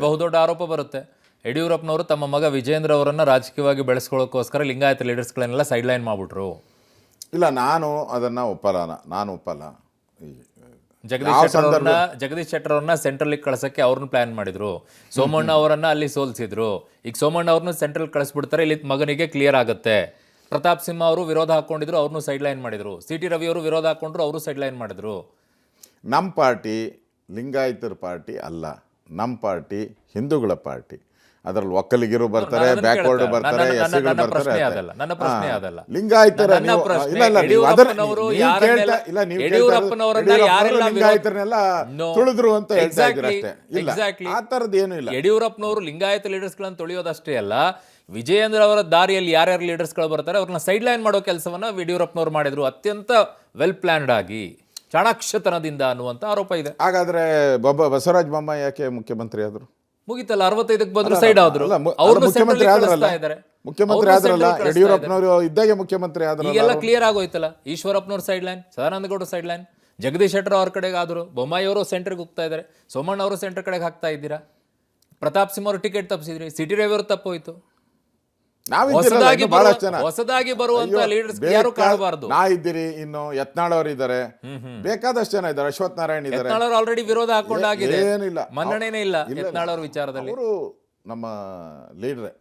ಬಹುದೊಡ್ಡ ಆರೋಪ ಬರುತ್ತೆ. ಯಡಿಯೂರಪ್ಪನವರು ತಮ್ಮ ಮಗ ವಿಜೇಂದ್ರ ಅವರನ್ನ ರಾಜಕೀಯವಾಗಿ ಬೆಳೆಸ್ಕೊಳ್ಳೋಕ್ಕೋಸ್ಕರ ಲಿಂಗಾಯತ ಲೀಡರ್ಸ್ಗಳನ್ನೆಲ್ಲ ಸೈಡ್ ಲೈನ್ ಮಾಡ್ಬಿಟ್ರು. ಇಲ್ಲ, ನಾನು ಅದನ್ನು ನಾನು ಒಪ್ಪಲ್ಲ. ಜಗದೀಶ್ ಶೆಟ್ಟರ್ ಅವ್ರನ್ನ ಸೆಂಟ್ರಲ್ ಕಳ್ಸಕ್ಕೆ ಅವ್ರನ್ನ ಪ್ಲಾನ್ ಮಾಡಿದ್ರು. ಸೋಮಣ್ಣ ಅವರನ್ನ ಅಲ್ಲಿ ಸೋಲ್ಸಿದ್ರು. ಈಗ ಸೋಮಣ್ಣ ಅವ್ರನ್ನ ಸೆಂಟ್ರಲ್ ಕಳಿಸ್ಬಿಡ್ತಾರೆ, ಇಲ್ಲಿ ಮಗನಿಗೆ ಕ್ಲಿಯರ್ ಆಗುತ್ತೆ. ಪ್ರತಾಪ್ ಸಿಂಹ ಅವರು ವಿರೋಧ ಹಾಕೊಂಡಿದ್ರು, ಅವ್ರನ್ನೂ ಸೈಡ್ ಲೈನ್ ಮಾಡಿದ್ರು. ಸಿ ಟಿ ರವಿ ಅವರು ವಿರೋಧ ಹಾಕೊಂಡ್ರು, ಅವರು ಸೈಡ್ ಲೈನ್ ಮಾಡಿದ್ರು. ನಮ್ಮ ಪಾರ್ಟಿ ಲಿಂಗಾಯತರ ಪಾರ್ಟಿ ಅಲ್ಲ, ನಮ್ಮ ಪಾರ್ಟಿ ಹಿಂದೂಗಳ ಪಾರ್ಟಿ. ಅದರಲ್ಲಿ ಒಕ್ಕಲಿಗರು ಬರ್ತಾರೆ, ಬ್ಯಾಕ್ವರ್ಡ್ ಬರ್ತಾರೆ, ಎಸ್ಸಿಗಳು ಬರ್ತಾರೆ. ನನ್ನ ಪ್ರಶ್ನೆ ಅದಲ್ಲ. ಲಿಂಗಾಯತರ ಲಿಂಗಾಯತರನ್ನೆಲ್ಲ ತುಳಿದ್ರು ಅಂತ ಹೇಳ್ತಾ ಇದ್ರು ಅಷ್ಟೇ. ಇಲ್ಲ, ಆ ಥರದ್ದು ಏನೂ ಇಲ್ಲ. ಯಡಿಯೂರಪ್ಪನವರು ಲಿಂಗಾಯತ ಲೀಡರ್ಸ್ಗಳನ್ನು ತೊಳೆಯೋದಷ್ಟೇ ಅಲ್ಲ, ವಿಜಯೇಂದ್ರ ಅವರ ದಾರಿಯಲ್ಲಿ ಯಾರ್ಯಾರು ಲೀಡರ್ಸ್ಗಳು ಬರ್ತಾರೆ ಅವ್ರನ್ನ ಸೈಡ್ ಲೈನ್ ಮಾಡೋ ಕೆಲಸವನ್ನ ಯಡಿಯೂರಪ್ಪನವರು ಮಾಡಿದ್ರು, ಅತ್ಯಂತ ವೆಲ್ ಪ್ಲಾನ್ಡ್ ಆಗಿ, ಚಾಣಾಕ್ಷತನದಿಂದ ಅನ್ನುವಂತ ಆರೋಪ ಇದೆ. ಹಾಗಾದ್ರೆ ಬಸವರಾಜ ಬೊಮ್ಮಾಯಿ ಯಾಕೆ ಮುಖ್ಯಮಂತ್ರಿ ಆದ್ರು? ಮುಗಿತಲ್ಲ, 65ಕ್ಕೆ ಬಂದ್ರು, ಸೈಡ್ ಆದ್ರು. ಮುಖ್ಯಮಂತ್ರಿ ಆದ್ರಲ್ಲ, ಮುಖ್ಯಮಂತ್ರಿ ಆದ್ರಲ್ಲ, ಯಡಿಯೂರಪ್ಪನವರು ಇದ್ದಾಗೆ ಮುಖ್ಯಮಂತ್ರಿ ಆದ್ರಲ್ಲ. ಈಗೆಲ್ಲ ಕ್ಲಿಯರ್ ಆಗೋಯ್ತಲ್ಲ. ಈಶ್ವರಪ್ಪನವ್ರ side line, Sadananda Gowda side line, Jagadish Shettar ಅವ್ರ ಕಡೆಗೆ ಆದ್ರು, ಬೊಮ್ಮಾಯಿ ಅವರು ಸೆಂಟರ್ಗೆ ಹೋಗ್ತಾ ಇದ್ದಾರೆ, ಸೋಮಣ್ಣ ಅವರು ಸೆಂಟರ್ ಕಡೆಗೆ ಹಾಕ್ತಾ ಇದ್ದೀರಾ, ಪ್ರತಾಪ್ ಸಿಂಹ ಅವರು ಟಿಕೆಟ್ ತಪ್ಪಿಸಿದ್ರಿ, ಸಿ ಟಿ ರವಿ ಅವರು ತಪ್ಪೋಯ್ತು. ಹೊಸದಾಗಿ ಬರುವಂತ ಲೀಡರ್ಸ್ ಯಾರು ಕಾಣಬಾರ್ದು. ನಾ ಇದ್ದೀರಿ, ಇನ್ನು ಯತ್ನಾಳ್ ಅವರು ಇದ್ದಾರೆ, ಬೇಕಾದಷ್ಟು ಜನ ಇದ್ದಾರೆ, ಅಶ್ವಥ್ ನಾರಾಯಣ್ ಇದ್ದಾರೆ. ಯತ್ನಾಳ್ ಅವರು ಆಲ್ರೆಡಿ ವಿರೋಧ ಹಾಕೊಂಡಾಗಿದೆ, ಏನಿಲ್ಲ, ಮನ್ನಣೆನೇ ಇಲ್ಲ ಯತ್ನಾಳ್ ಅವ್ರ ವಿಚಾರದಲ್ಲಿ. ಅವರು ನಮ್ಮ ಲೀಡರ್.